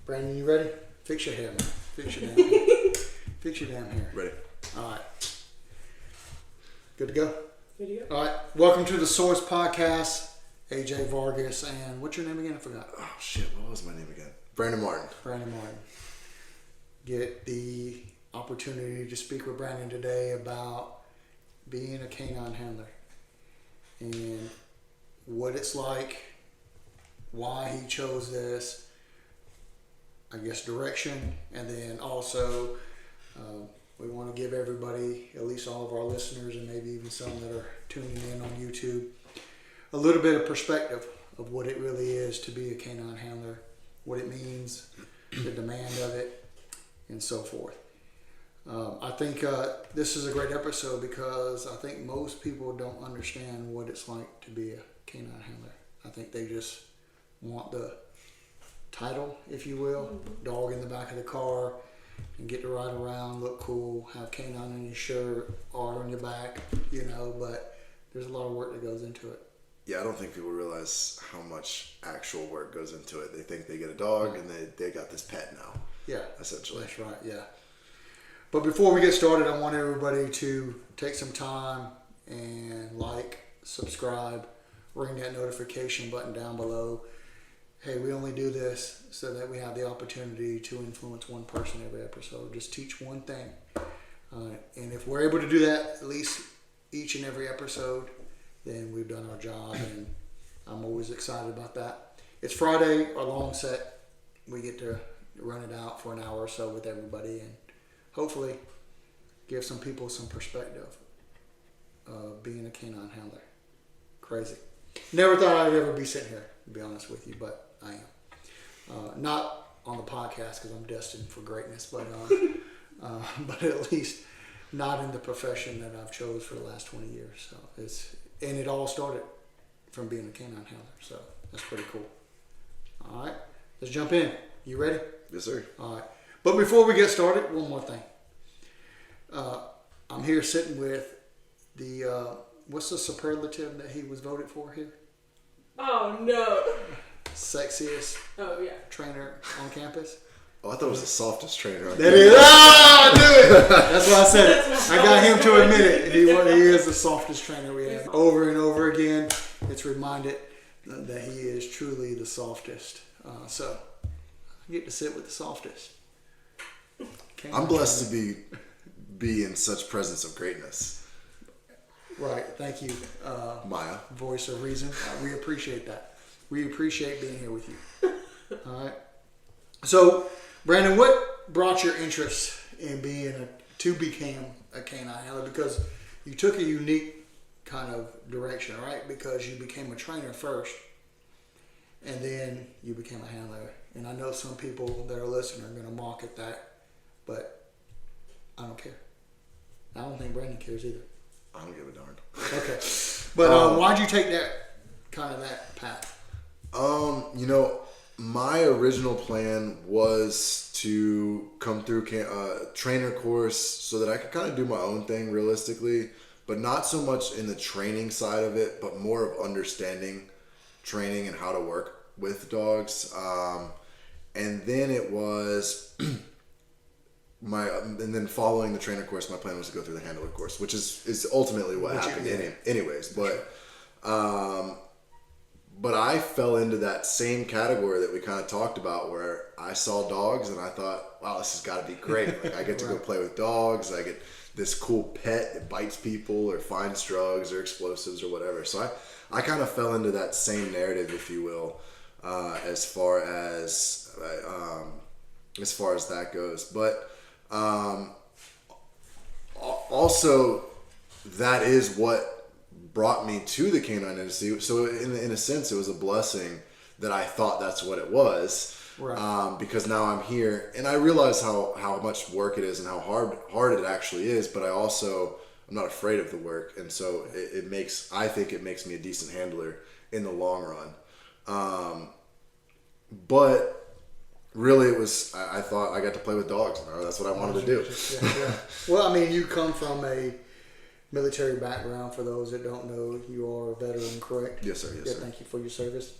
Brandon, you ready? Fix your hair, man. Fix your damn hair. Fix your damn hair. Ready. All right. Good to go? Good to go. All right. Welcome to the Source Podcast. AJ Vargas and what's your name again? I forgot. Oh, shit. What was my name again? Brandon Martin. Brandon Martin. Get the opportunity to speak with Brandon today about being a canine handler and what it's like, why he chose this, I guess, direction, and then also we want to give everybody, at least all of our listeners and maybe even some that are tuning in on YouTube, a little bit of perspective of what it really is to be a canine handler, what it means, the demand of it, and so forth. I think this is a great episode because I think most people don't understand what it's like to be a canine handler. I think they just want the title, if you will, dog in the back of the car, and get to ride around, look cool, have canine on your shirt or on your back, but there's a lot of work that goes into it. Yeah, I don't think people realize how much actual work goes into it. They think they get a dog and they got this pet now. Yeah. Essentially. That's right, yeah. But before we get started, I want everybody to take some time and subscribe, ring that notification button down below. Hey, we only do this so that we have the opportunity to influence one person every episode. Just teach one thing. And if we're able to do that at least each and every episode, then we've done our job, and I'm always excited about that. It's Friday, our long set. We get to run it out for an hour or so with everybody and hopefully give some people some perspective of being a canine handler. Crazy. Never thought I'd ever be sitting here, to be honest with you, but I am. Not on the podcast because I'm destined for greatness, but at least not in the profession that I've chose for the last 20 years. So and it all started from being a canine handler, so that's pretty cool. All right, let's jump in. You ready? Yes, sir. All right. But before we get started, one more thing. I'm here sitting with the, what's the superlative that he was voted for here? Oh, no. Sexiest trainer on campus. Oh, I thought it was the softest trainer on That is. I knew it. That's why I said it. I got him to admit it. He is the softest trainer we have. Over and over again, it's reminded that he is truly the softest. So I get to sit with the softest. I'm blessed to be in such presence of greatness. Right. Thank you, Maya. Voice of Reason. We appreciate that. We appreciate being here with you. All right. So, Brandon, what brought your interest in to become a canine handler? Because you took a unique kind of direction, right? Because you became a trainer first, and then you became a handler. And I know some people that are listening are going to mock at that, but I don't care. I don't think Brandon cares either. I don't give a darn. Okay. But why'd you take that path? My original plan was to come through a trainer course so that I could kind of do my own thing realistically, but not so much in the training side of it, but more of understanding training and how to work with dogs. And then it was and then following the trainer course, my plan was to go through the handler course, which is ultimately what happened anyways. But I fell into that same category that we kind of talked about, where I saw dogs and I thought, wow, this has got to be great. Like, I get to go play with dogs. I get this cool pet that bites people or finds drugs or explosives or whatever. So I kind of fell into that same narrative, if you will, as far as that goes. But also, that is what brought me to the canine industry. So in a sense, it was a blessing that I thought that's what it was. Right. Because now I'm here and I realize how much work it is and how hard it actually is, but I'm not afraid of the work. And so I think it makes me a decent handler in the long run. But really it was, I thought I got to play with dogs. That's what I wanted to do. Yeah. Well, I mean, you come from a military background. For those that don't know, you are a veteran, correct? Yes, sir. Yes, sir. Thank you for your service.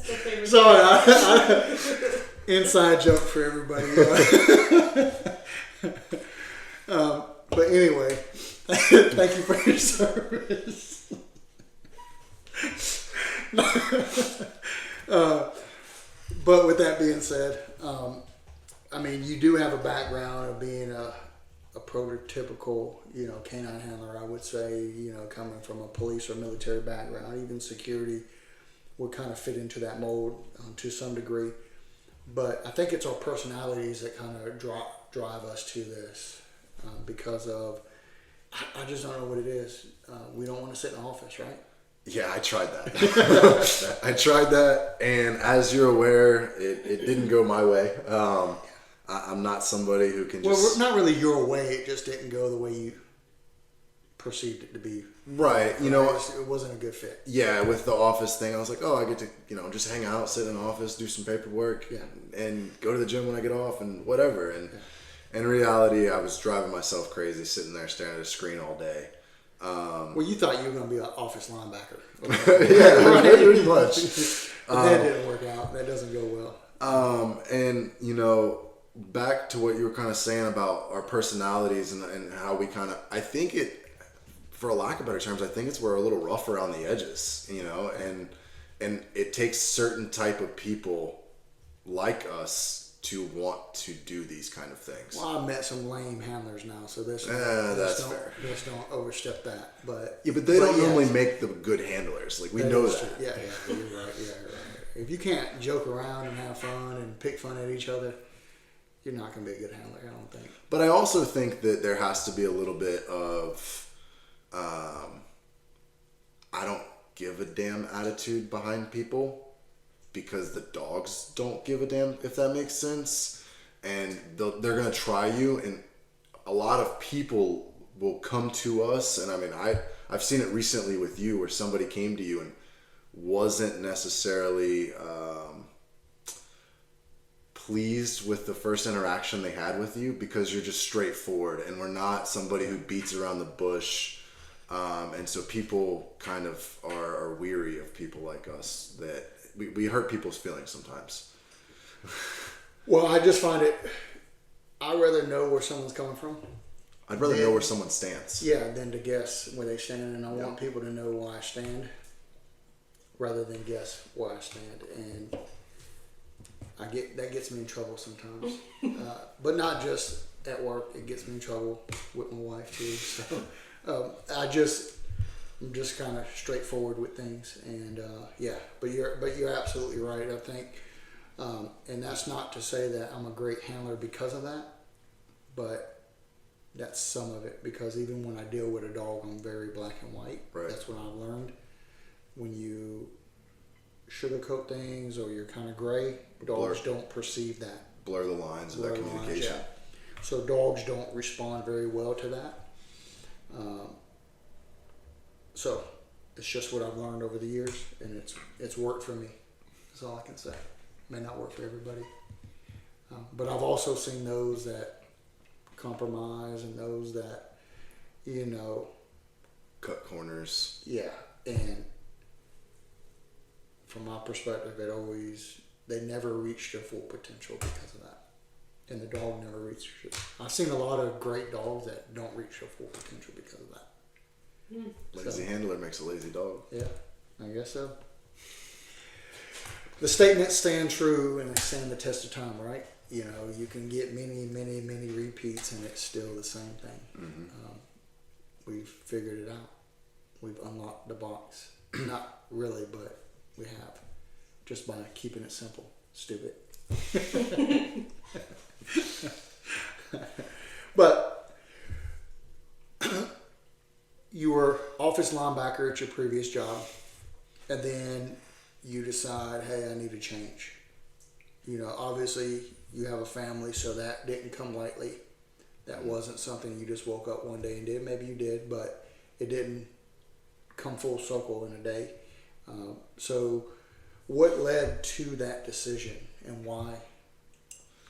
the favorite. Sorry, inside joke for everybody. But anyway, thank you for your service. But with that being said, I mean, you do have a background of being a prototypical, canine handler. I would say, coming from a police or military background, even security would kind of fit into that mold to some degree. But I think it's our personalities that kind of drive us to this because of, I just don't know what it is. We don't want to sit in the office, right? Yeah, I tried that. I tried that, and as you're aware, it didn't go my way. I'm not somebody who can just... Well, not really your way. It just didn't go the way you perceived it to be. Right. It wasn't a good fit. Yeah, with the office thing, I was like, oh, I get to, just hang out, sit in the office, do some paperwork, and go to the gym when I get off and whatever. And in reality, I was driving myself crazy sitting there staring at a screen all day. Well, you thought you were going to be an office linebacker. Yeah, right. Pretty much. But that didn't work out. That doesn't go well. And, back to what you were kind of saying about our personalities and how we kind of, I think for a lack of better terms, I think it's we're a little rough around the edges, and it takes certain type of people like us to want to do these kind of things. Well, I've met some lame handlers now, so that's fair. Just don't overstep that. But they don't normally make the good handlers. Like we know that. True. Yeah, you're right. Yeah, you're right. If you can't joke around and have fun and pick fun at each other, you're not going to be a good handler, I don't think. But I also think that there has to be a little bit of I don't give a damn attitude behind people because the dogs don't give a damn, if that makes sense. And they're going to try you, and a lot of people will come to us. And I mean, I've seen it recently with you where somebody came to you and wasn't necessarily pleased with the first interaction they had with you because you're just straightforward and we're not somebody who beats around the bush. And so people kind of are weary of people like us that we hurt people's feelings sometimes. Well, I just find I'd rather know where someone's coming from. I'd rather know where someone stands. Yeah, than to guess where they stand. And I want people to know why I stand rather than guess where I stand. And that gets me in trouble sometimes. But not just at work. It gets me in trouble with my wife too. So I'm just kind of straightforward with things. And but you're absolutely right. I think, and that's not to say that I'm a great handler because of that, but that's some of it. Because even when I deal with a dog, I'm very black and white. Right. That's what I've learned. When you sugarcoat things or you're kind of gray, dogs don't perceive that. Blur the lines of that communication. So dogs don't respond very well to that. So it's just what I've learned over the years, and it's worked for me. That's all I can say. May not work for everybody, but I've also seen those that compromise and those that cut corners. Yeah, and from my perspective, they never reached their full potential because of that. And the dog never reached it. I've seen a lot of great dogs that don't reach their full potential because of that. Lazy handler makes a lazy dog. Yeah, I guess so. The statements stand true and they stand the test of time, right? You can get many, many, many repeats and it's still the same thing. Mm-hmm. We've figured it out. We've unlocked the box. Not really, but we have. Just by keeping it simple. Stupid. But you were office linebacker at your previous job, and then you decide, hey, I need to change. Obviously you have a family, so that didn't come lightly. That wasn't something you just woke up one day and did. Maybe you did, but it didn't come full circle in a day. So what led to that decision and why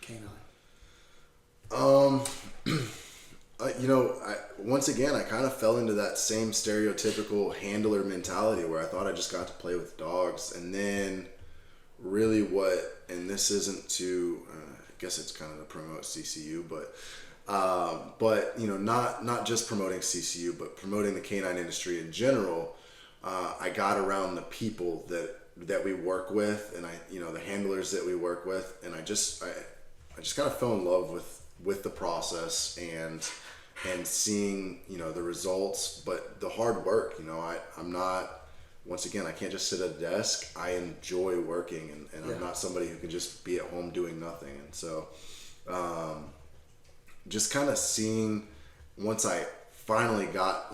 Canine? Once again, I kind of fell into that same stereotypical handler mentality where I thought I just got to play with dogs. And then really and this isn't to, I guess it's kind of to promote CCU, but not just promoting CCU, but promoting the canine industry in general. I got around the people that we work with, and the handlers that we work with, and I just kind of fell in love with the process and seeing the results, but the hard work. I'm not. Once again, I can't just sit at a desk. I enjoy working, and I'm not somebody who can just be at home doing nothing. And so, just kind of seeing, once I finally got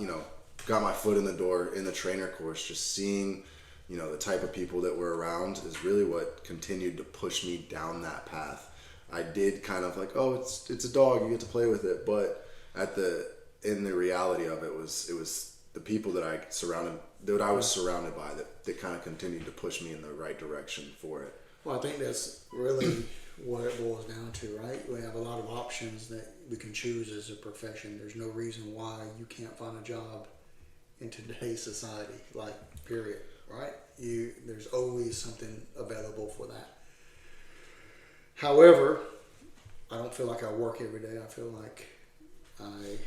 my foot in the door in the trainer course, just seeing, the type of people that were around is really what continued to push me down that path. I did kind of like, oh, it's a dog, you get to play with it, but in the reality of it was the people that I was surrounded by that kind of continued to push me in the right direction for it. Well, I think that's really what it boils down to, right? We have a lot of options that we can choose as a profession. There's no reason why you can't find a job in today's society, like, period, right? There's always something available for that. However, I don't feel like I work every day. I feel like I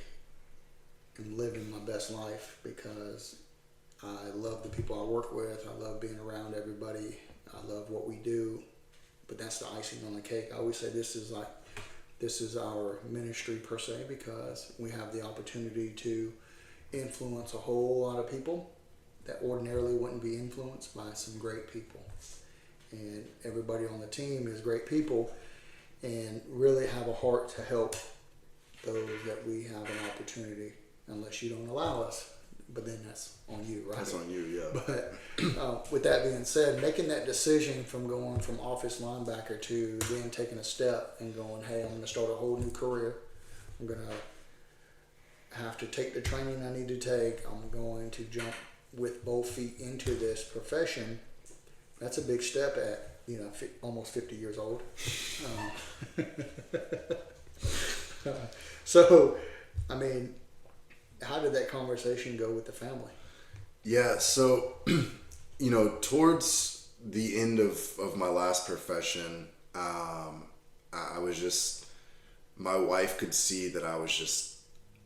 am living my best life because I love the people I work with. I love being around everybody. I love what we do. But that's the icing on the cake. I always say this is our ministry per se, because we have the opportunity to influence a whole lot of people that ordinarily wouldn't be influenced by some great people. And everybody on the team is great people and really have a heart to help those that we have an opportunity, unless you don't allow us. But then that's on you, right? That's on you, yeah. But with that being said, making that decision from going from office linebacker to then taking a step and going, hey, I'm going to start a whole new career. I'm going to have to take the training I need to take. I'm going to jump with both feet into this profession. That's a big step at, almost 50 years old. So, I mean, how did that conversation go with the family? Yeah, so, towards the end of my last profession, I was just, my wife could see that I was just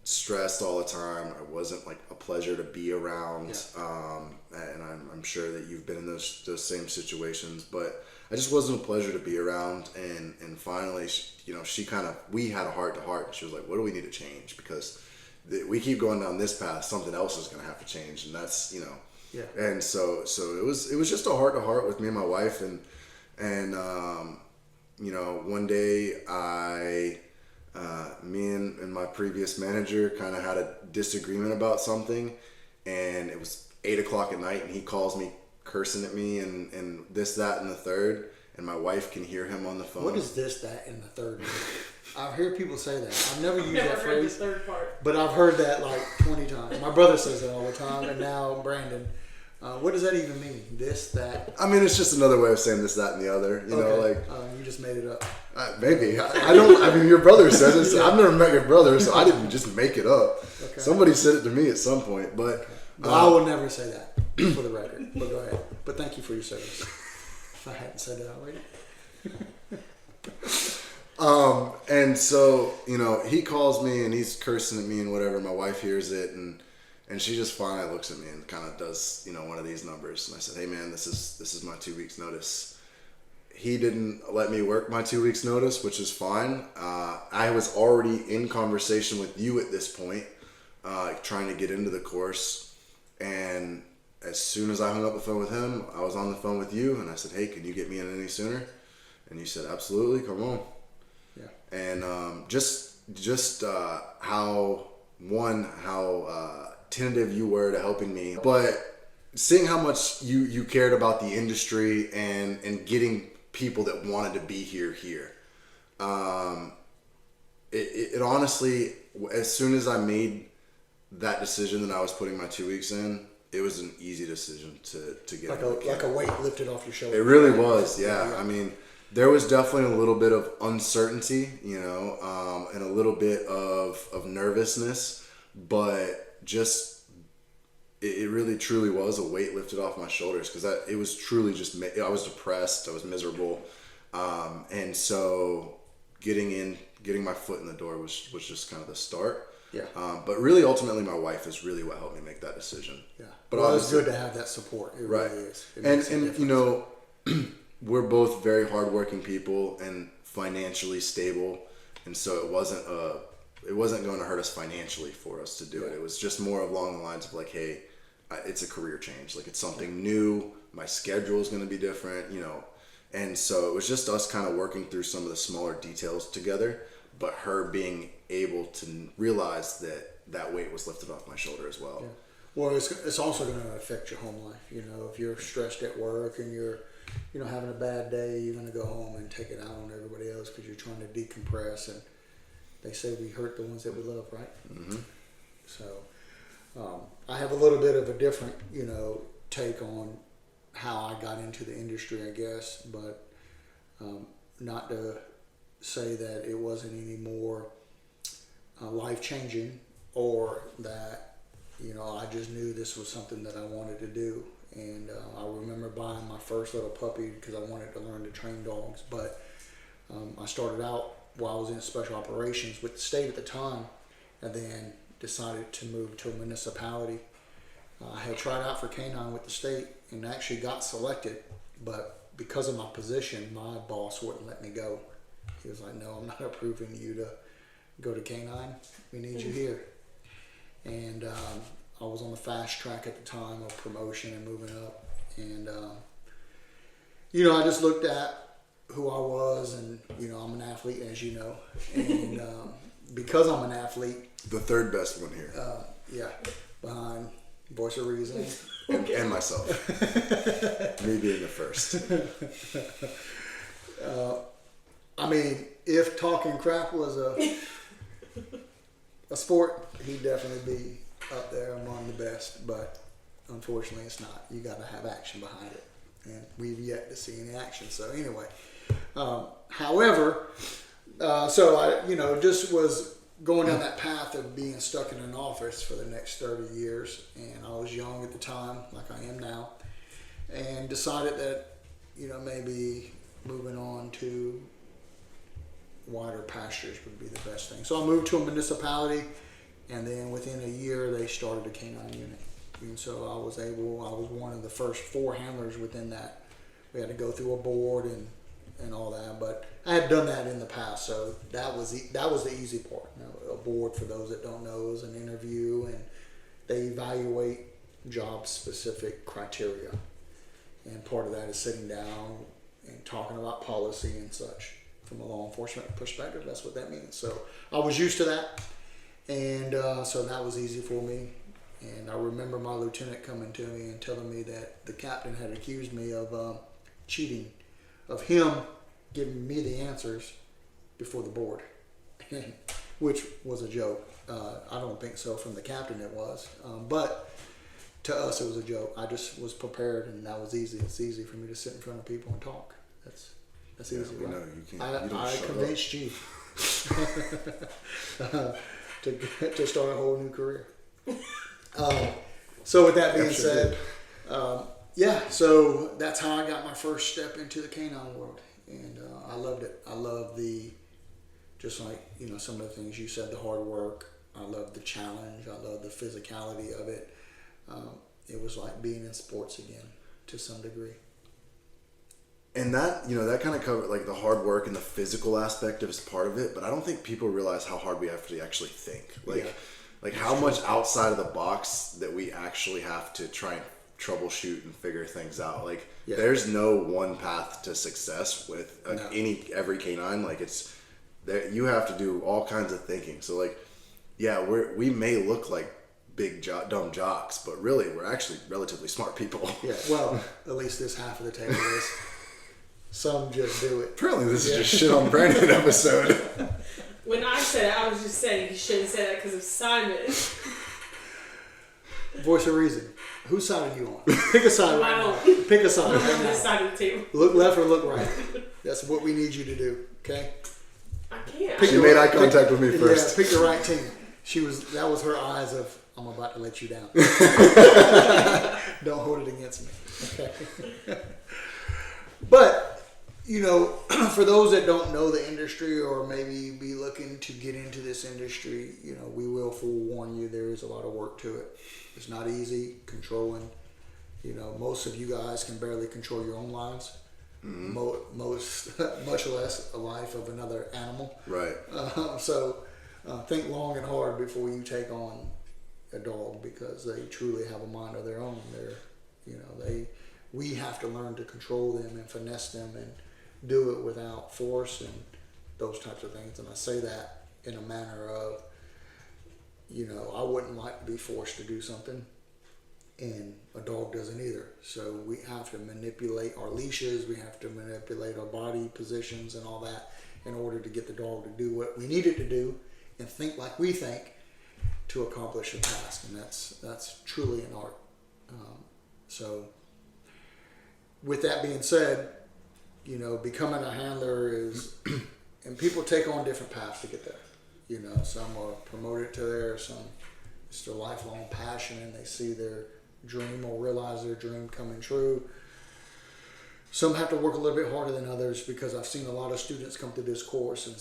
stressed all the time. I wasn't like a pleasure to be around. Yeah. And I'm sure that you've been in those same situations, but I just wasn't a pleasure to be around. And finally, we had a heart to heart. She was like, what do we need to change? Because we keep going down this path, something else is going to have to change. And that's, yeah. And so it was just a heart to heart with me and my wife. And one day me and my previous manager kind of had a disagreement about something, and it was 8:00 at night, and he calls me cursing at me and this, that, and the third, and my wife can hear him on the phone. What is this, that, and the third? I hear people say that. I've never used that heard phrase, the third part. but I've heard that like 20 times. My brother says it all the time, and now Brandon. What does that even mean? This, that? I mean, it's just another way of saying this, that, and the other. You just made it up. Maybe. I don't. I mean, your brother says it. So I've never met your brother, so I didn't just make it up. Okay. Somebody said it to me at some point, but. Okay. Well, I will never say that, for the record. But go ahead. But thank you for your service. If I hadn't said that already. And so, he calls me and he's cursing at me and whatever. My wife hears it and she just finally looks at me and kind of does, one of these numbers. And I said, hey man, this is my 2 weeks notice. He didn't let me work my 2 weeks notice, which is fine. I was already in conversation with you at this point, trying to get into the course. And as soon as I hung up the phone with him, I was on the phone with you and I said, hey, can you get me in any sooner? And you said, absolutely, come on. Yeah. And just how tentative you were to helping me, but seeing how much you cared about the industry and getting people that wanted to be here. It honestly, as soon as I made that decision that I was putting my 2 weeks in, it was an easy decision to get. Like a weight lifted off your shoulder. It really was, yeah. I mean, there was definitely a little bit of uncertainty, and a little bit of nervousness, but just it really truly was a weight lifted off my shoulders, because it was truly just, I was depressed, I was miserable, and so getting my foot in the door was just kind of the start. Yeah. But really, ultimately, my wife is really what helped me make that decision. Yeah. But well, it's good to have that support. It right. really is. And you know, we're both very hardworking people and financially stable, and so it wasn't going to hurt us financially for us to do it. It was just more along the lines of like, hey, it's a career change. Like, it's something new. My schedule is going to be different, you know. And so it was just us kind of working through some of the smaller details together, but her being able to realize that weight was lifted off my shoulder as well. Yeah. Well, it's also going to affect your home life. You know, if you're stressed at work and you're, you know, having a bad day, you're going to go home and take it out on everybody else because you're trying to decompress. And they say we hurt the ones that we love, right? Mm-hmm. So I have a little bit of a different, you know, take on how I got into the industry, I guess, but not to say that it wasn't any more life-changing, or that, you know, I just knew this was something that I wanted to do. And I remember buying my first little puppy because I wanted to learn to train dogs, but I started out while I was in special operations with the state at the time, and then decided to move to a municipality. I had tried out for Canine with the state and actually got selected, but because of my position, my boss wouldn't let me go. He was like, no, I'm not approving you to go to Canine. We need you here. And I was on the fast track at the time of promotion and moving up. And, you know, I just looked at who I was, and, you know, I'm an athlete, as you know. And because I'm an athlete. The third best one here. Yeah, behind Voice of Reason. And myself. Me being the first. I mean, if talking crap was a sport, he'd definitely be up there among the best, but unfortunately it's not. You got to have action behind it, and we've yet to see any action. So anyway, however, so I, you know, just was going down that path of being stuck in an office for the next 30 years, and I was young at the time, like I am now, and decided that, you know, maybe moving on to wider pastures would be the best thing. So I moved to a municipality, and then within a year they started a canine unit. And so I was one of the first 4 handlers within that. We had to go through a board and all that, but I had done that in the past, so that was the easy part. You know, a board, for those that don't know, is an interview, and they evaluate job specific criteria, and part of that is sitting down and talking about policy and such. From a law enforcement perspective, that's what that means. So I was used to that, and so that was easy for me. And I remember my lieutenant coming to me and telling me that the captain had accused me of cheating, of him giving me the answers before the board, which was a joke. I don't think so from the captain it was, but to us it was a joke. I just was prepared, and that was easy. It's easy for me to sit in front of people and talk. That's easy. We right? know you can't. I convinced you to start a whole new career. So with that being said, so that's how I got my first step into the canine world, and I loved it. I love just like, you know, some of the things you said, the hard work. I love the challenge. I love the physicality of it. It was like being in sports again to some degree. And that, you know, that kind of covered, like, the hard work and the physical aspect is part of it, but I don't think people realize how hard we have to actually think. Like how much outside of the box that we actually have to try and troubleshoot and figure things out. Like, there's no one path to success with every canine. Like, it's that you have to do all kinds of thinking. So, like, we may look like big dumb jocks, but really we're actually relatively smart people. Yeah, well, at least this half of the table is. Some just do it. Apparently this is just shit on Brandon episode. When I said it, I was just saying you shouldn't say that because of Simon. Voice of reason. Whose side are you on? Pick a side right now. Pick a side I'm right on now. this side of the table. Look left or look right. That's what we need you to do, okay? I can't. She made eye contact with me first. Yeah, pick the right team. That was her eyes of, I'm about to let you down. Don't hold it against me. Okay. But, for those that don't know the industry or maybe be looking to get into this industry, we will forewarn you there is a lot of work to it. It's not easy controlling. Most of you guys can barely control your own lives. Mm-hmm. Much less a life of another animal. Right. So think long and hard before you take on a dog, because they truly have a mind of their own. We have to learn to control them and finesse them and do it without force and those types of things. And I say that in a manner of, I wouldn't like to be forced to do something, and a dog doesn't either. So we have to manipulate our leashes, we have to manipulate our body positions and all that in order to get the dog to do what we need it to do and think like we think to accomplish a task. And that's truly an art. So with that being said, becoming a handler is, and people take on different paths to get there. Some are promoted to there, some it's their lifelong passion and they see their dream or realize their dream coming true. Some have to work a little bit harder than others, because I've seen a lot of students come through this course, and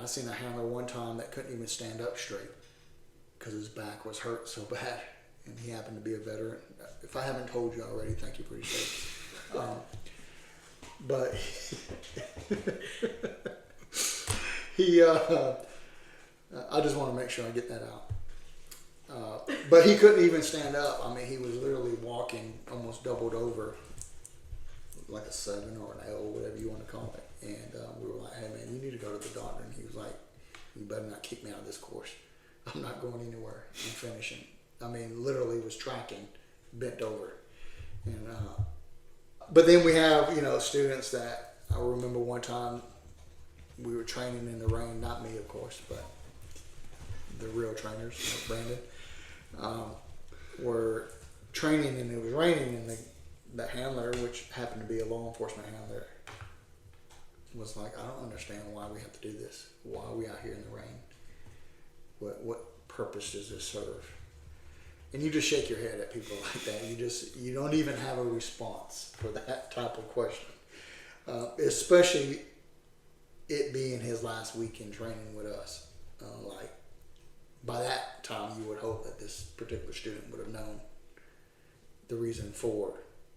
I seen a handler one time that couldn't even stand up straight because his back was hurt so bad, and he happened to be a veteran. If I haven't told you already, thank you for your service. But I just want to make sure I get that out. But he couldn't even stand up. He was literally walking almost doubled over, like a 7 or an L, whatever you want to call it. And we were like, hey man, you need to go to the doctor. And he was like, you better not kick me out of this course. I'm not going anywhere. I'm finishing. Literally was tracking, bent over. And but then we have, students that I remember one time we were training in the rain, not me of course, but the real trainers, like Brandon, were training and it was raining, and the handler, which happened to be a law enforcement handler, was like, I don't understand why we have to do this. Why are we out here in the rain? What purpose does this serve? And you just shake your head at people like that. You don't even have a response for that type of question. Especially it being his last week in training with us. By that time, you would hope that this particular student would have known the reason for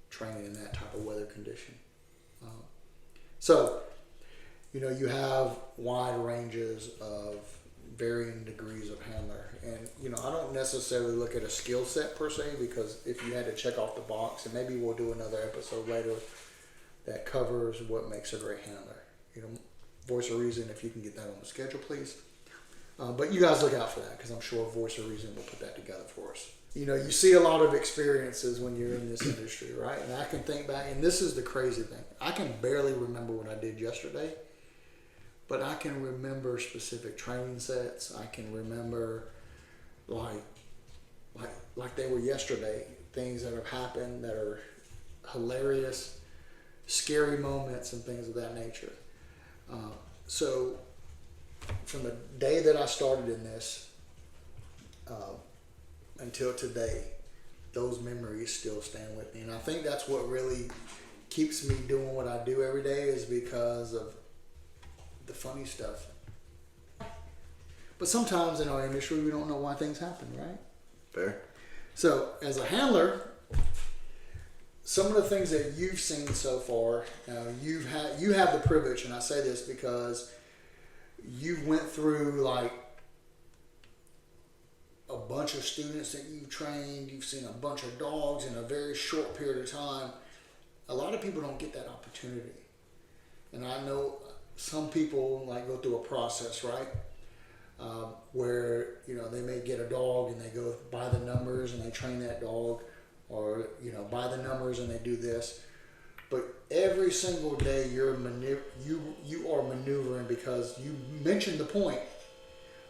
training in that type of weather condition. So, you have wide ranges of varying degrees of handler. And, I don't necessarily look at a skill set per se, because if you had to check off the box, and maybe we'll do another episode later that covers what makes a great handler. Voice of Reason, if you can get that on the schedule, please. But you guys look out for that, because I'm sure Voice of Reason will put that together for us. You see a lot of experiences when you're in this industry, right? And I can think back, and this is the crazy thing. I can barely remember what I did yesterday, but I can remember specific training sets. I can remember like they were yesterday, things that have happened that are hilarious, scary moments and things of that nature. So from the day that I started in this until today, those memories still stand with me. And I think that's what really keeps me doing what I do every day, is because of the funny stuff. But sometimes in our industry, we don't know why things happen, right? Fair. So as a handler, some of the things that you've seen so far, you have the privilege, and I say this because you went through like a bunch of students that you've trained, you've seen a bunch of dogs in a very short period of time. A lot of people don't get that opportunity. And I know some people go through a process, right? Where, they may get a dog and they go by the numbers and they train that dog, or, by the numbers and they do this. But every single day you are maneuvering, because you mentioned the point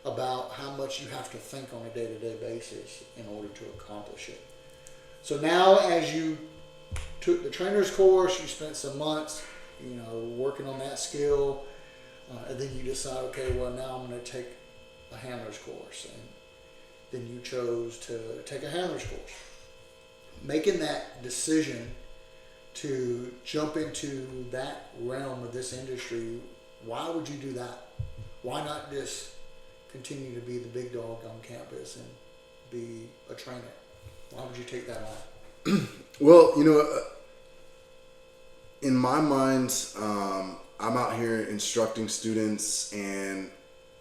about how much you have to think on a day-to-day basis in order to accomplish it. So now, as you took the trainer's course, you spent some months, working on that skill, and then you decide, okay, well, now I'm going to take a handler's course. then you chose to take a handler's course. Making that decision to jump into that realm of this industry, why would you do that? Why not just continue to be the big dog on campus and be a trainer? Why would you take that on? Well, in my mind, I'm out here instructing students, and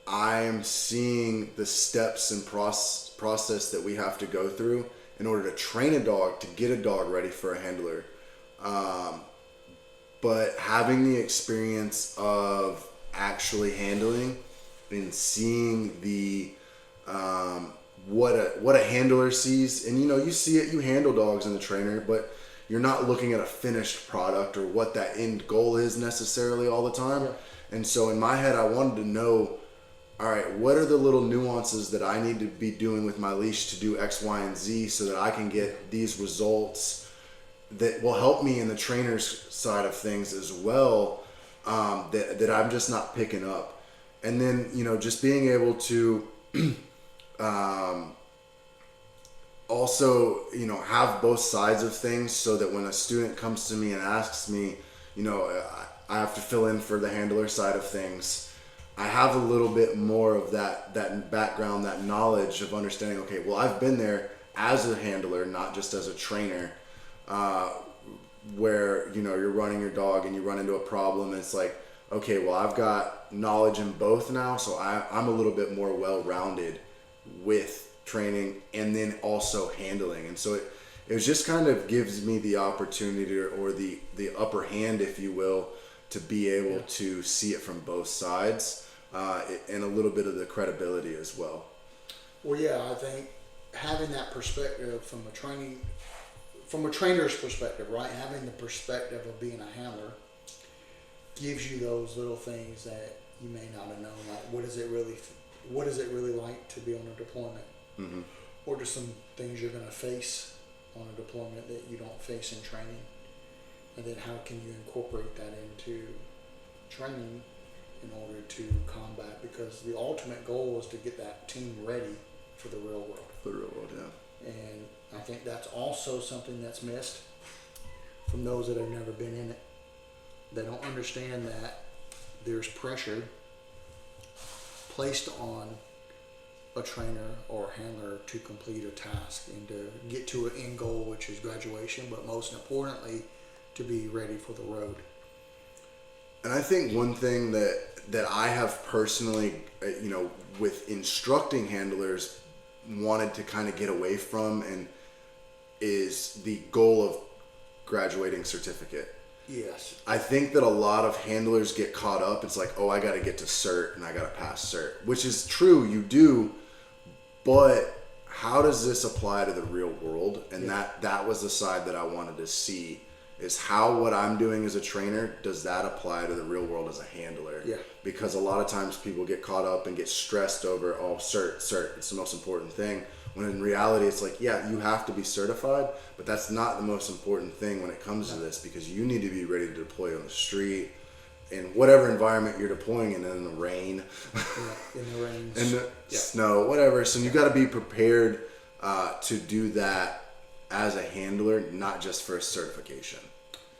I'm seeing the steps and process that we have to go through in order to train a dog, to get a dog ready for a handler. But having the experience of actually handling and seeing the what a handler sees, and you see it, you handle dogs in the trainer, but you're not looking at a finished product or what that end goal is necessarily all the time. Yeah. And so in my head, I wanted to know, all right, what are the little nuances that I need to be doing with my leash to do X, Y, and Z so that I can get these results that will help me in the trainer's side of things as well, that I'm just not picking up. And then, just being able to also, have both sides of things so that when a student comes to me and asks me, I have to fill in for the handler side of things, I have a little bit more of that background, that knowledge of understanding, okay, well, I've been there as a handler, not just as a trainer, where, you're running your dog and you run into a problem and it's like, okay, well, I've got knowledge in both now, so I'm a little bit more well-rounded with training and then also handling. And so it was just kind of gives me the opportunity or the upper hand, if you will, to be able to see it from both sides, and a little bit of the credibility as well. Well, yeah, I think having that perspective from a trainer's perspective, right? Having the perspective of being a handler gives you those little things that you may not have known. Like, what is it really like to be on a deployment? Mm-hmm. Or just some things you're going to face on a deployment that you don't face in training, and then how can you incorporate that into training in order to combat, because the ultimate goal is to get that team ready for the real world. The real world, yeah. And I think that's also something that's missed from those that have never been in it. They don't understand that there's pressure placed on a trainer or handler to complete a task and to get to an end goal, which is graduation, but most importantly, to be ready for the road. And I think one thing that I have personally, with instructing handlers, wanted to kind of get away from, and is the goal of graduating certificate. Yes. I think that a lot of handlers get caught up. It's like, oh, I got to get to cert and I got to pass cert, which is true, you do, but how does this apply to the real world? And that was the side that I wanted to see, is how what I'm doing as a trainer, does that apply to the real world as a handler? Yeah. Because a lot of times people get caught up and get stressed over, oh, cert, it's the most important thing. When in reality, it's like, yeah, you have to be certified, but that's not the most important thing when it comes to this, because you need to be ready to deploy on the street, in whatever environment you're deploying in the rain, In the rain, in the snow, whatever. So you got to be prepared to do that as a handler, not just for a certification.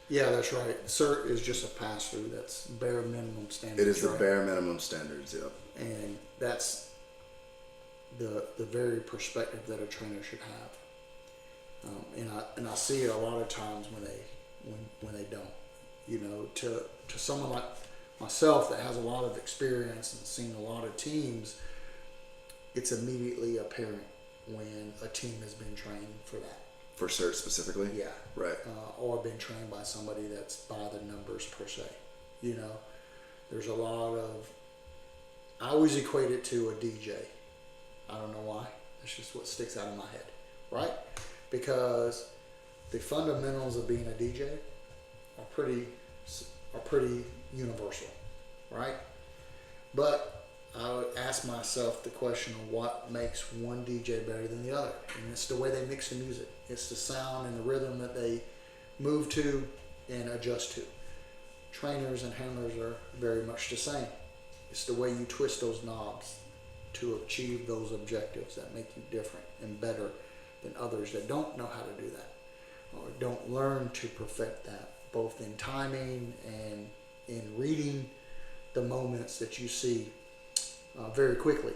Yeah, that's right. Cert is just a pass through. That's bare minimum standards. It is the right? bare minimum standards, yep. And that's the very perspective that a trainer should have. And I see it a lot of times when they don't. To someone like myself that has a lot of experience and seen a lot of teams, it's immediately apparent when a team has been trained for that. For cert specifically? Yeah. Right. Or been trained by somebody that's by the numbers per se. There's a lot of, I always equate it to a DJ. I don't know why. That's just what sticks out in my head, right? Because the fundamentals of being a DJ are pretty universal, right? But I would ask myself the question of what makes one DJ better than the other, and it's the way they mix the music. It's the sound and the rhythm that they move to and adjust to. Trainers and handlers are very much the same. It's the way you twist those knobs to achieve those objectives that make you different and better than others that don't know how to do that or don't learn to perfect that, both in timing and in reading the moments that you see very quickly.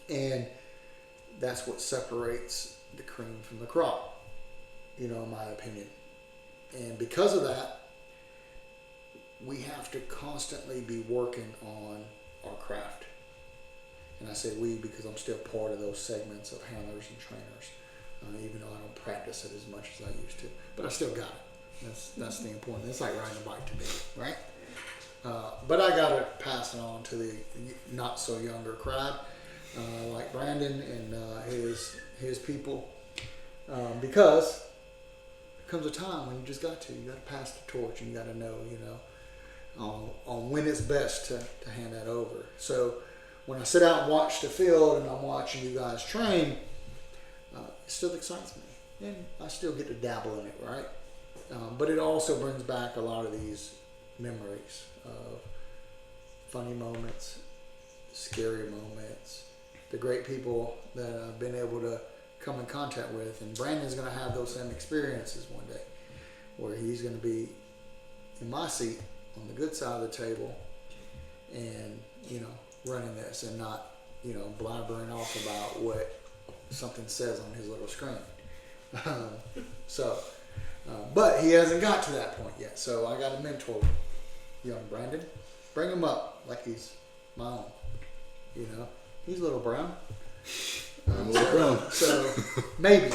And that's what separates the cream from the crop, in my opinion. And because of that, we have to constantly be working on our craft. And I say we because I'm still part of those segments of handlers and trainers, even though I don't practice it as much as I used to. But I still got it. That's the important. It's like riding a bike to me, right? But I got to pass it on to the not so younger crowd, like Brandon and his people, because there comes a time when you just got to pass the torch, and you got to know, on when it's best to hand that over. So when I sit out and watch the field and I'm watching you guys train, it still excites me, and I still get to dabble in it, right? But it also brings back a lot of these memories of funny moments, scary moments, the great people that I've been able to come in contact with. And Brandon's going to have those same experiences one day, where he's going to be in my seat on the good side of the table and, running this and not, blabbering off about what something says on his little screen. But he hasn't got to that point yet. So I got to mentor young Brandon. Bring him up like he's my own. He's a little brown. I'm a little brown. So maybe.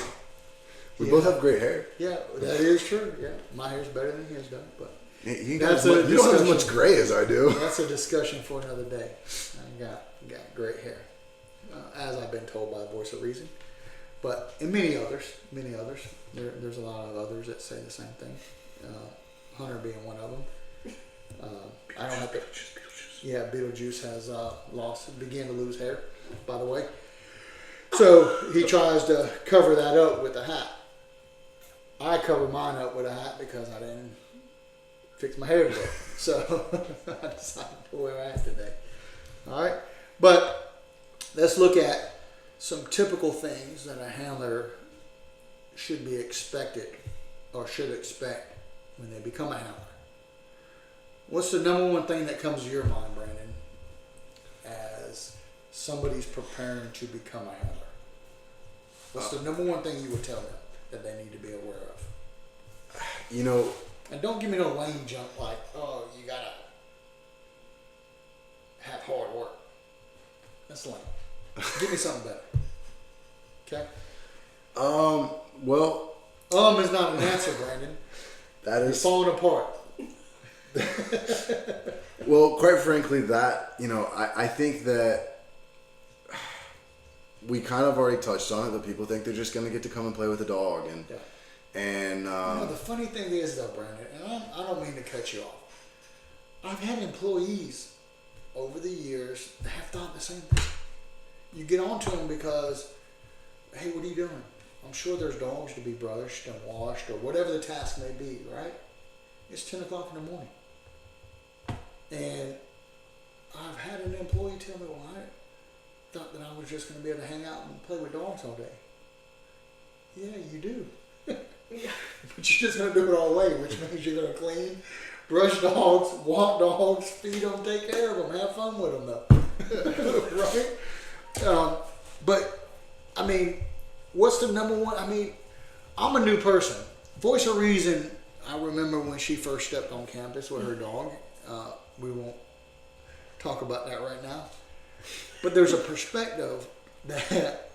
We both have great hair. Yeah, that is true. Yeah, my hair's better than his does, but you don't have as much gray as I do. That's a discussion for another day. I got great hair, as I've been told by the voice of reason, but and many others. There's a lot of others that say the same thing. Hunter being one of them. I don't have to. Yeah, Beetlejuice has began to lose hair, by the way. So he tries to cover that up with a hat. I cover mine up with a hat because I didn't fix my hair today. So I decided to wear a hat today. All right. But let's look at some typical things that a handler should be expected or should expect when they become a handler. What's the number one thing that comes to your mind, Brandon, as somebody's preparing to become a handler? What's the number one thing you would tell them that they need to be aware of? And don't give me no lame junk like, oh, you gotta have hard work. That's lame. Give me something better. Okay? Well. Is not an answer, Brandon. That is. You're falling apart. Well, quite frankly, I think that we kind of already touched on it. That people think they're just going to get to come and play with a dog, and the funny thing is though, Brandon, and I don't mean to cut you off. I've had employees over the years that have thought the same thing. You get on to them because, hey, what are you doing? I'm sure there's dogs to be brushed and washed or whatever the task may be, right? It's 10 o'clock in the morning. And I've had an employee tell me, well, I thought that I was just going to be able to hang out and play with dogs all day. Yeah, you do. But you're just going to do it all day, which means you're going to clean, brush dogs, walk dogs, feed them, take care of them, have fun with them, though. Right? But, I mean, what's the number one? I mean, I'm a new person. Voice of Reason, I remember when she first stepped on campus with her dog. We won't talk about that right now. But there's a perspective that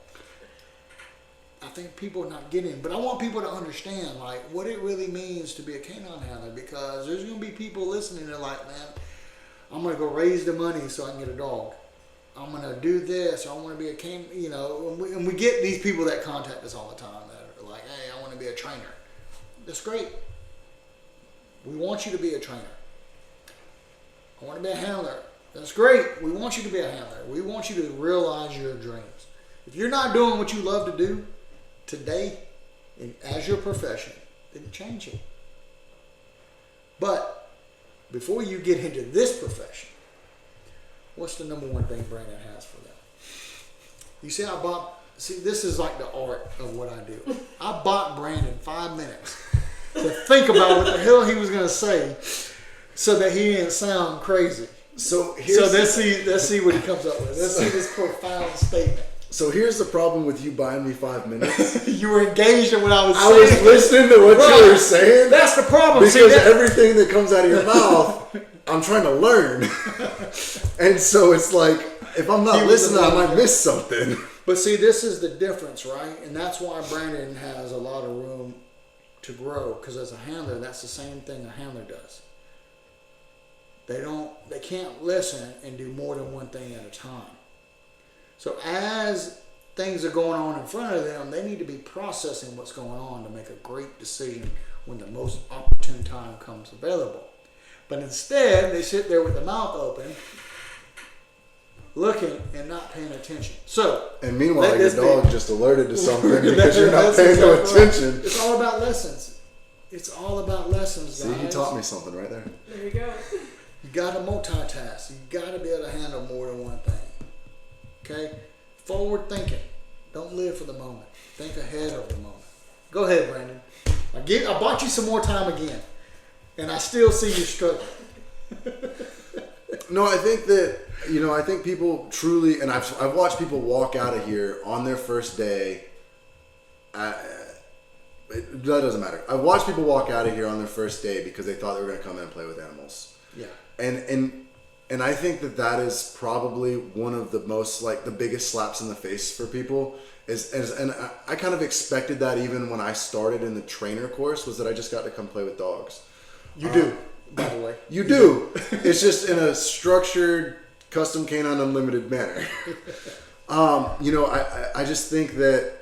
I think people are not getting. But I want people to understand, like, what it really means to be a canine handler, because there's going to be people listening that are like, man, I'm going to go raise the money so I can get a dog. I'm going to do this. I want to be a canine, and we get these people that contact us all the time that are like, hey, I want to be a trainer. That's great. We want you to be a trainer. I want to be a handler. That's great. We want you to be a handler. We want you to realize your dreams. If you're not doing what you love to do today as your profession, then change it. But before you get into this profession, what's the number one thing Brandon has for them? You see, this is like the art of what I do. I bought Brandon 5 minutes to think about what the hell he was going to say so that he didn't sound crazy. So let's see what he comes up with. Let's see this profound statement. So here's the problem with you buying me 5 minutes. You were engaged in what I was I saying. was listening to what you were saying. That's the problem. Because everything that comes out of your mouth, I'm trying to learn. And so it's like, if I'm not listening, I might miss something. But see, this is the difference, right? And that's why Brandon has a lot of room to grow. Because as a handler, that's the same thing a handler does. They can't listen and do more than one thing at a time. So as things are going on in front of them, they need to be processing what's going on to make a great decision when the most opportune time comes available. But instead, they sit there with the mouth open, looking and not paying attention. And meanwhile, your dog just alerted to something because you're not paying no attention. Right. It's all about lessons. It's all about lessons, guys. See, he taught me something right there. There you go. You got to multitask. You got to be able to handle more than one thing. Okay? Forward thinking. Don't live for the moment. Think ahead of the moment. Go ahead, Brandon. I bought you some more time again. And I still see you struggling. No, I think that, I think people truly, and I've watched people walk out of here on their first day. That doesn't matter. I've watched people walk out of here on their first day because they thought they were going to come in and play with animals. Yeah. And I think that is probably one of the most, like, the biggest slaps in the face for people. And I kind of expected that even when I started in the trainer course, was that I just got to come play with dogs. You do, by the way. You do. It's just in a structured, custom Canine Unlimited manner. I just think that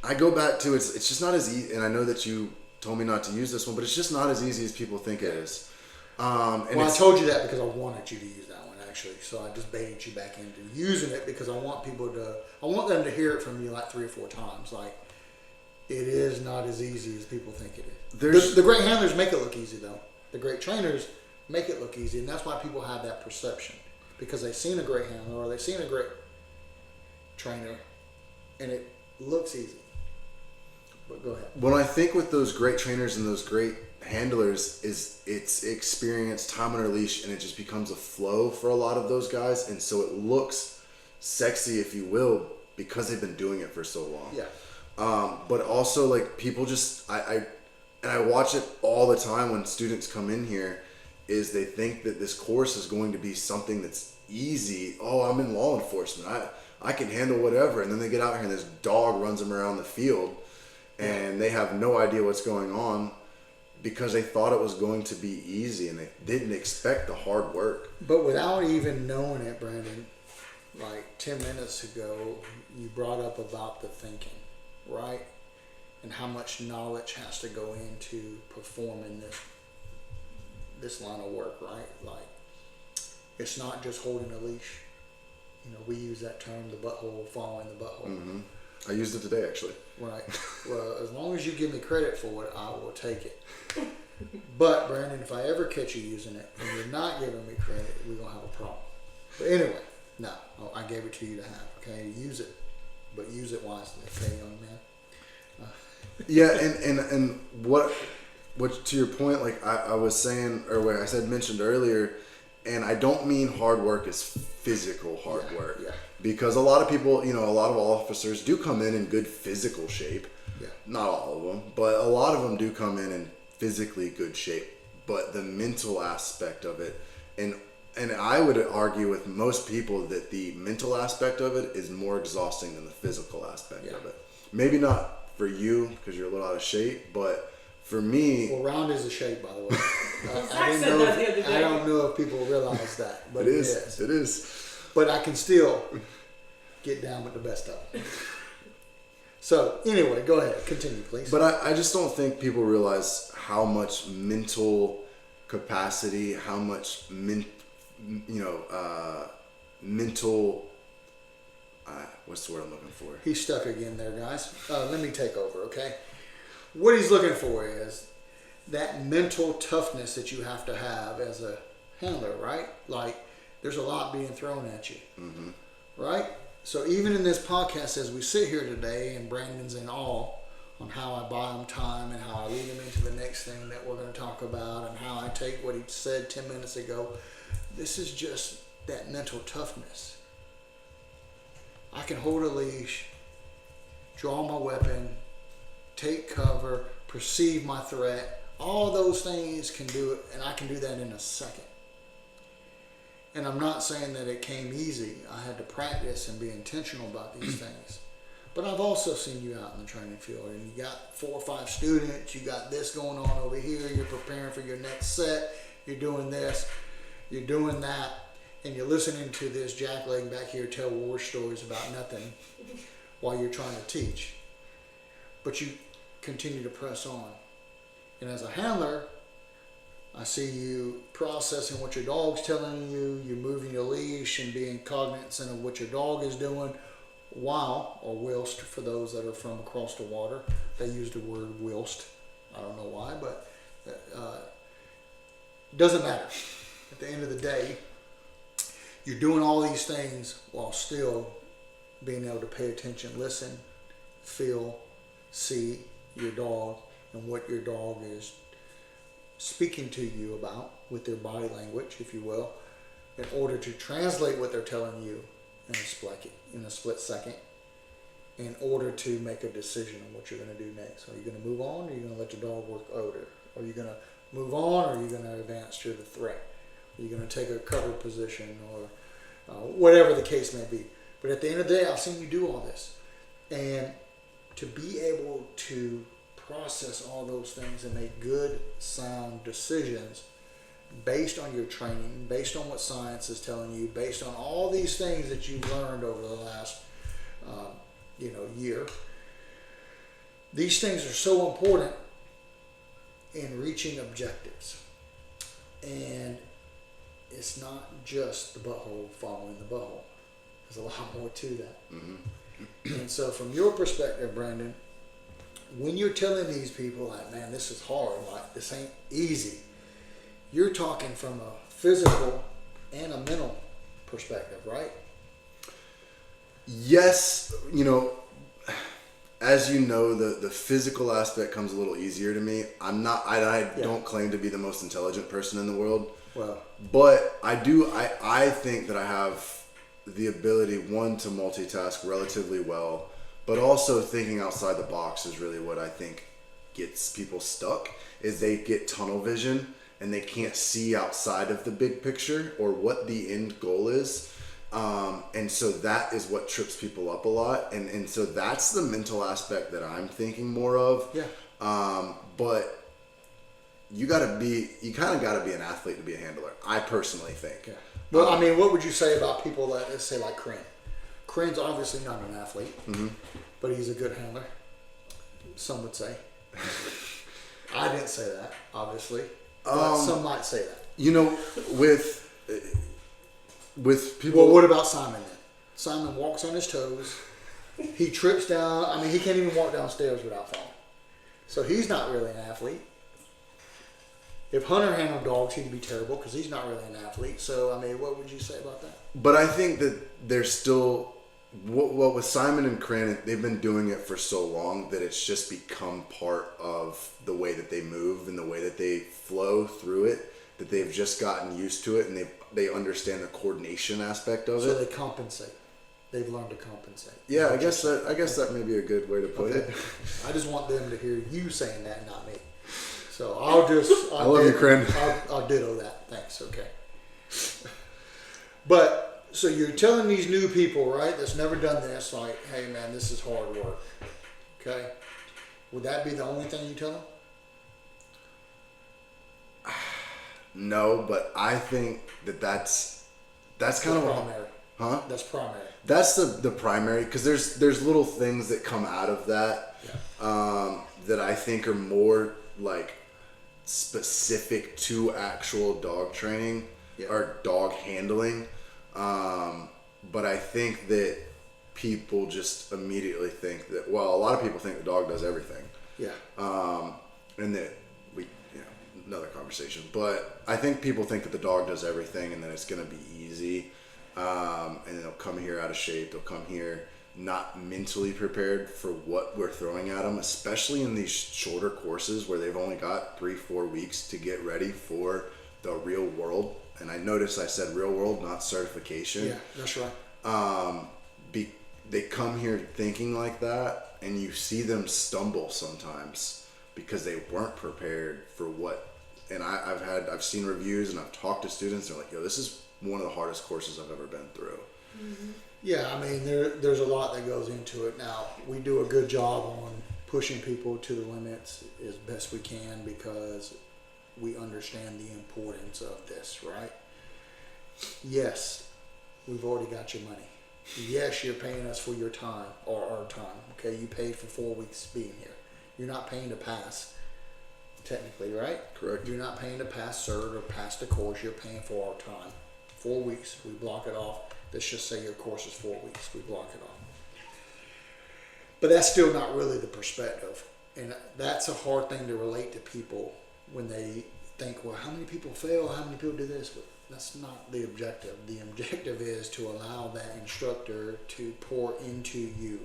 I go back to it's just not as easy, and I know that you told me not to use this one, but it's just not as easy as people think it is. I told you that because I wanted you to use that one, actually. So I just baited you back into using it because I want them to hear it from you like 3 or 4 times. Like, it is not as easy as people think it is. The great handlers make it look easy, though. The great trainers make it look easy, and that's why people have that perception. Because they've seen a great handler or they've seen a great trainer, and it looks easy. But go ahead. When I think with those great trainers and those great handlers is it's experience, time on their leash, and it just becomes a flow for a lot of those guys, and so it looks sexy, if you will, because they've been doing it for so long. Yeah. But also, like, people just I watch it all the time when students come in here, is they think that this course is going to be something that's easy. Oh, I'm in law enforcement. I can handle whatever. And then they get out here and this dog runs them around the field and they have no idea what's going on because they thought it was going to be easy and they didn't expect the hard work. But without even knowing it, Brandon, like 10 minutes ago, you brought up about the thinking, right? And how much knowledge has to go into performing this line of work, right? Like, it's not just holding a leash. We use that term, the butthole, following the butthole. Mm-hmm. I used it today, actually. Right. Well, as long as you give me credit for it, I will take it. But, Brandon, if I ever catch you using it and you're not giving me credit, we're going to have a problem. But anyway, no, I gave it to you to have, okay? Use it, but use it wisely, okay, young man? Yeah, and what to your point, like I was saying, or what I mentioned earlier, and I don't mean hard work as physical hard work. Yeah. Because a lot of people, a lot of officers do come in good physical shape. Yeah. Not all of them, but a lot of them do come in physically good shape. But the mental aspect of it, and I would argue with most people that the mental aspect of it is more exhausting than the physical aspect of it. Maybe not for you because you're a little out of shape, but for me... Well, round is a shape, by the way. I don't know if people realize that, but it is. It is. But I can still get down with the best of them. So, anyway, go ahead. Continue, please. But I just don't think people realize how much mental capacity, how much mental... what's the word I'm looking for? He's stuck again there, guys. Let me take over, okay? What he's looking for is that mental toughness that you have to have as a handler, right? Like, there's a lot being thrown at you, right? So even in this podcast, as we sit here today, and Brandon's in awe on how I buy him time and how I lead him into the next thing that we're going to talk about, and how I take what he said 10 minutes ago, this is just that mental toughness. I can hold a leash, draw my weapon, take cover, perceive my threat. All those things can do it, and I can do that in a second. And I'm not saying that it came easy. I had to practice and be intentional about these things. But I've also seen you out in the training field, and you got 4 or 5 students, you got this going on over here, you're preparing for your next set, you're doing this, you're doing that, and you're listening to this jackleg back here tell war stories about nothing while you're trying to teach. But you continue to press on. And as a handler, I see you processing what your dog's telling you, you're moving your leash and being cognizant of what your dog is doing while, or whilst for those that are from across the water. They use the word whilst. I don't know why, but it doesn't matter. At the end of the day, you're doing all these things while still being able to pay attention, listen, feel, see your dog and what your dog is speaking to you about with their body language, if you will, in order to translate what they're telling you in a split second, in order to make a decision on what you're going to do next. Are you going to move on, or are you going to let your dog work odor? Are you going to move on, or are you going to advance to the threat? Are you going to take a cover position, or whatever the case may be? But at the end of the day, I've seen you do all this. And to be able to process all those things and make good, sound decisions based on your training, based on what science is telling you, based on all these things that you've learned over the last year. These things are so important in reaching objectives. And it's not just the butthole following the butthole. There's a lot more to that. Mm-hmm. And so from your perspective, Brandon, when you're telling these people, like, man, this is hard, like, this ain't easy, you're talking from a physical and a mental perspective, right? Yes, as you know, the physical aspect comes a little easier to me. I don't claim to be the most intelligent person in the world. Well, but I think that I have the ability, one, to multitask relatively well, but also thinking outside the box is really what I think gets people stuck, is they get tunnel vision and they can't see outside of the big picture or what the end goal is. And so that is what trips people up a lot. And so that's the mental aspect that I'm thinking more of. Yeah. But you kind of gotta be an athlete to be a handler, I personally think. Yeah. Well, I mean, what would you say about people that, let's say, like Corinne? Corinne's obviously not an athlete, mm-hmm. but he's a good handler, some would say. I didn't say that, obviously, but some might say that. With people... Well, what about Simon then? Simon walks on his toes. He trips down. I mean, he can't even walk downstairs without falling. So he's not really an athlete. If Hunter handled dogs, he'd be terrible because he's not really an athlete. So, I mean, what would you say about that? But I think that there's still... What with Simon and Cran, they've been doing it for so long that it's just become part of the way that they move and the way that they flow through it, that they've just gotten used to it and they understand the coordination aspect of it. So they compensate. They've learned to compensate. Yeah, I guess that may be a good way to put it. I just want them to hear you saying that, not me. So I love you, Cran. I'll ditto that. Thanks. Okay. But so you're telling these new people, right, that's never done this, like, hey man, this is hard work. Okay. Would that be the only thing you tell them? No, but I think that's kind of primary. Huh? That's primary. That's the primary, because there's little things that come out of that that I think are more like specific to actual dog training or dog handling. But I think that people just immediately think that, well, a lot of people think the dog does everything. Yeah. And that another conversation. But I think people think that the dog does everything and that it's going to be easy. and they'll come here out of shape. They'll come here not mentally prepared for what we're throwing at them, especially in these shorter courses where they've only got 3-4 weeks to get ready for the real world. And I noticed I said real world, not certification. Yeah, that's right. They come here thinking like that, and you see them stumble sometimes because they weren't prepared for what. And I've seen reviews and I've talked to students. They're like, "Yo, this is one of the hardest courses I've ever been through." Mm-hmm. Yeah, I mean, there's a lot that goes into it. Now, we do a good job on pushing people to the limits as best we can because we understand the importance of this, right? Yes, we've already got your money. Yes, you're paying us for your time or our time. Okay, you paid for 4 weeks being here. You're not paying to pass, technically, right? Correct. You're not paying to pass cert or pass the course. You're paying for our time. 4 weeks, we block it off. Let's just say your course is 4 weeks. We block it off. But that's still not really the perspective. And that's a hard thing to relate to people when they think, well, how many people fail? How many people do this? But that's not the objective. The objective is to allow that instructor to pour into you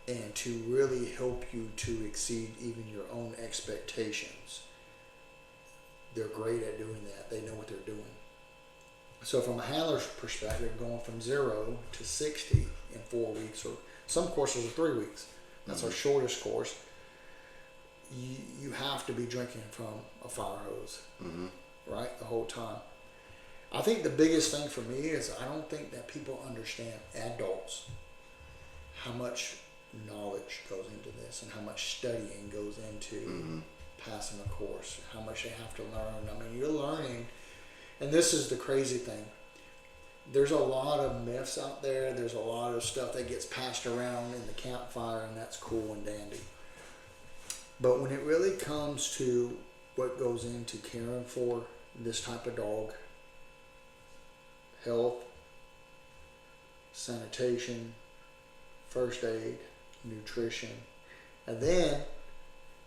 and to really help you to exceed even your own expectations. They're great at doing that. They know what they're doing. So from a handler's perspective, going from 0 to 60 in 4 weeks, or some courses are 3 weeks. That's our shortest course. You have to be drinking from a fire hose, right, the whole time. I think the biggest thing for me is I don't think that people understand, adults, how much knowledge goes into this and how much studying goes into passing a course, how much they have to learn. I mean, you're learning, and this is the crazy thing. There's a lot of myths out there. There's a lot of stuff that gets passed around in the campfire, and that's cool and dandy. But when it really comes to what goes into caring for this type of dog, health, sanitation, first aid, nutrition, and then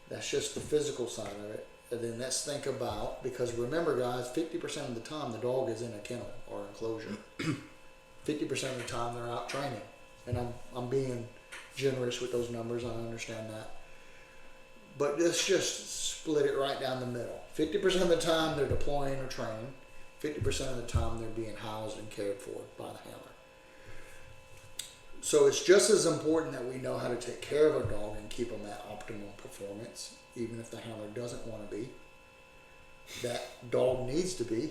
that's just the physical side of it. And then let's think about, because remember guys, 50% of the time the dog is in a kennel or enclosure. 50% of the time they're out training. And I'm being generous with those numbers, I understand that. But let's just split it right down the middle. 50% of the time they're deploying or training. 50% of the time they're being housed and cared for by the handler. So it's just as important that we know how to take care of our dog and keep them at optimal performance, even if the handler doesn't want to be. That dog needs to be,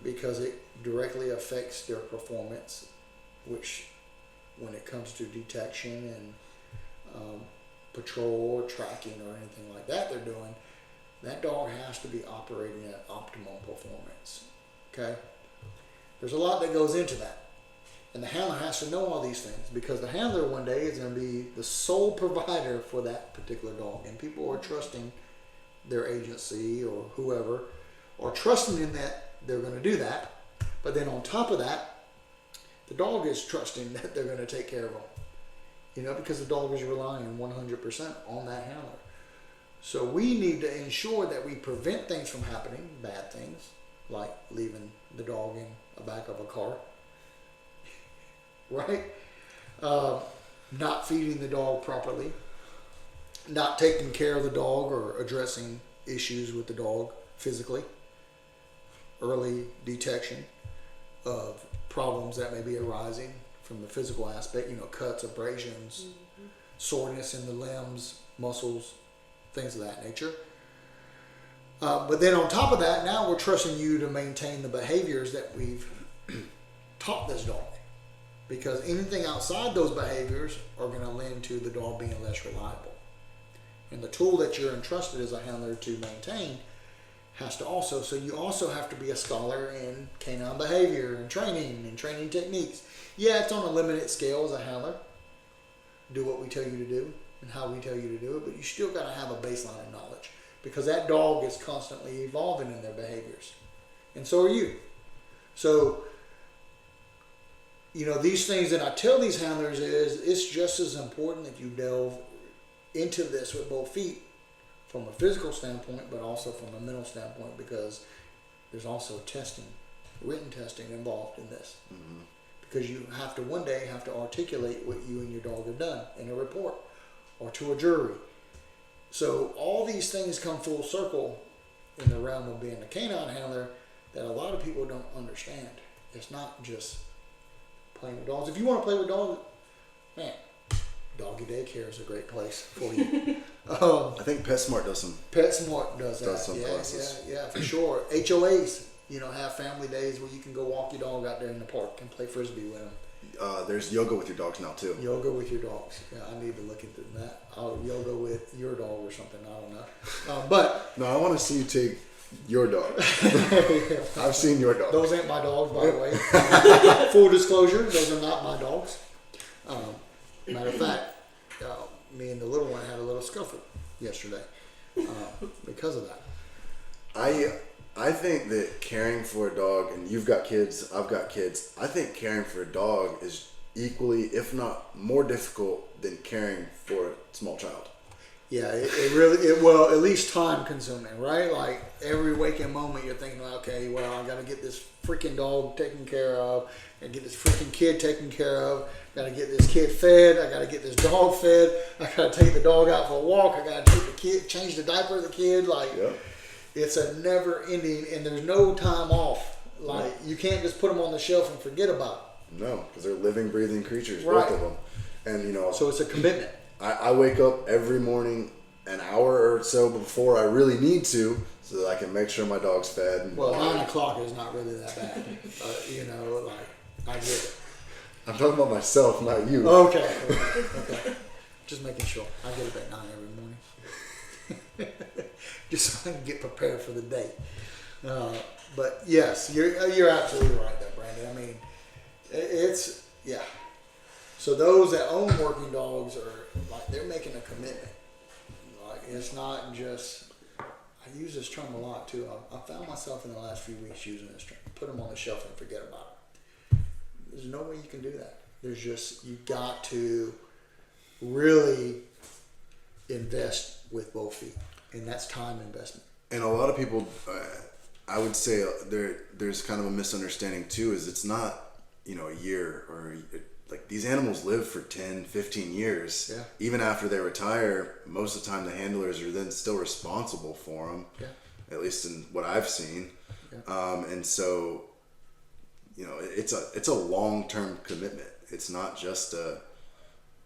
because it directly affects their performance, which when it comes to detection and patrol or tracking or anything like that they're doing, that dog has to be operating at optimal performance. Okay? There's a lot that goes into that. And the handler has to know all these things, because the handler one day is going to be the sole provider for that particular dog. And people are trusting their agency or whoever, or trusting in that they're going to do that. But then on top of that, the dog is trusting that they're going to take care of them. You know, because the dog is relying 100% on that handler. So we need to ensure that we prevent things from happening, bad things, like leaving the dog in the back of a car, right? Not feeding the dog properly, not taking care of the dog or addressing issues with the dog physically, early detection of problems that may be arising from the physical aspect, you know, cuts, abrasions, soreness in the limbs, muscles, things of that nature. But then on top of that, now we're trusting you to maintain the behaviors that we've taught this dog. Because anything outside those behaviors are going to lend to the dog being less reliable. And the tool that you're entrusted as a handler to maintain has to also, so you also have to be a scholar in canine behavior and training techniques. Yeah, it's on a limited scale as a handler. Do what we tell you to do and how we tell you to do it, but you still got to have a baseline of knowledge, because that dog is constantly evolving in their behaviors. And so are you. So, you know, these things that I tell these handlers is, it's just as important that you delve into this with both feet from a physical standpoint, but also from a mental standpoint, because there's also testing written testing involved in this. Because you have to one day have to articulate what you and your dog have done in a report or to a jury. So all these things come full circle in the realm of being a canine handler that a lot of people don't understand. It's not just playing with dogs. If you want to play with dogs, man, doggy daycare is a great place for you. I think PetSmart does some. PetSmart does that. Does some classes. Yeah, for sure. HOAs, have family days where you can go walk your dog out there in the park and play frisbee with them. There's yoga with your dogs now too. Yoga with your dogs. Yeah, I need to look into that. I'll yoga with your dog or something. I don't know. But no, I want to see you take your dog. I've seen your dog. Those ain't my dogs, by the way. Full disclosure, those are not my dogs. Matter of fact, me and the little one had a little scuffle yesterday because of that. I think that caring for a dog, and you've got kids, I've got kids, I think caring for a dog is equally, if not more difficult than caring for a small child. Yeah, it really, well, at least time consuming, right? Like every waking moment you're thinking, okay, well, I got to get this freaking dog taken care of, and get this freaking kid taken care of, got to get this kid fed, I got to get this dog fed, I got to take the dog out for a walk, I got to take the kid, change the diaper of the kid, like... Yeah. It's a never ending, and there's no time off. Like, you can't just put them on the shelf and forget about them. No, because they're living, breathing creatures, right. Both of them. And, so it's a commitment. I wake up every morning an hour or so before I really need to, so that I can make sure my dog's fed. And well, 9 o'clock is not really that bad. I get it. I'm talking about myself, not you. Okay. Just making sure. I get up at 9 every morning. Just so I can get prepared for the day. But yes, you're absolutely right there, Brandon. I mean, it's, yeah. So those that own working dogs are like, they're making a commitment. Like, it's not just, I use this term a lot too. I found myself in the last few weeks using this term. Put them on the shelf and forget about it. There's no way you can do that. There's just, you got to really invest with both feet. And that's time investment. And a lot of people, I would say there's kind of a misunderstanding too, is it's not, a year or like these animals live for 10, 15 years. Yeah. Even after they retire, most of the time the handlers are then still responsible for them. Yeah. At least in what I've seen. Yeah. And so, it's a long-term commitment. It's not just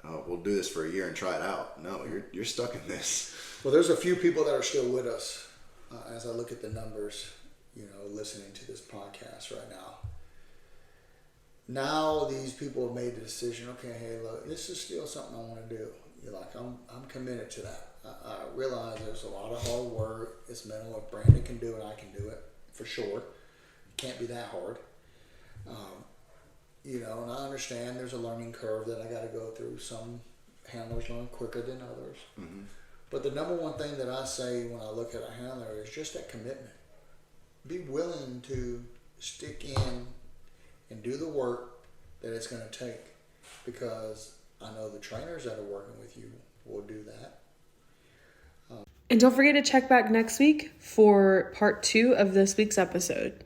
we'll do this for a year and try it out. No, you're stuck in this. Well, there's a few people that are still with us as I look at the numbers, listening to this podcast right now. Now these people have made the decision, okay, hey, look, this is still something I want to do. You're like, I'm committed to that. I realize there's a lot of hard work. It's mental. If Brandon can do it, I can do it, for sure. It can't be that hard. And I understand there's a learning curve that I got to go through. Some handlers learn quicker than others. Mm-hmm. But the number one thing that I say when I look at a handler is just that commitment. Be willing to stick in and do the work that it's going to take, because I know the trainers that are working with you will do that. And don't forget to check back next week for part 2 of this week's episode.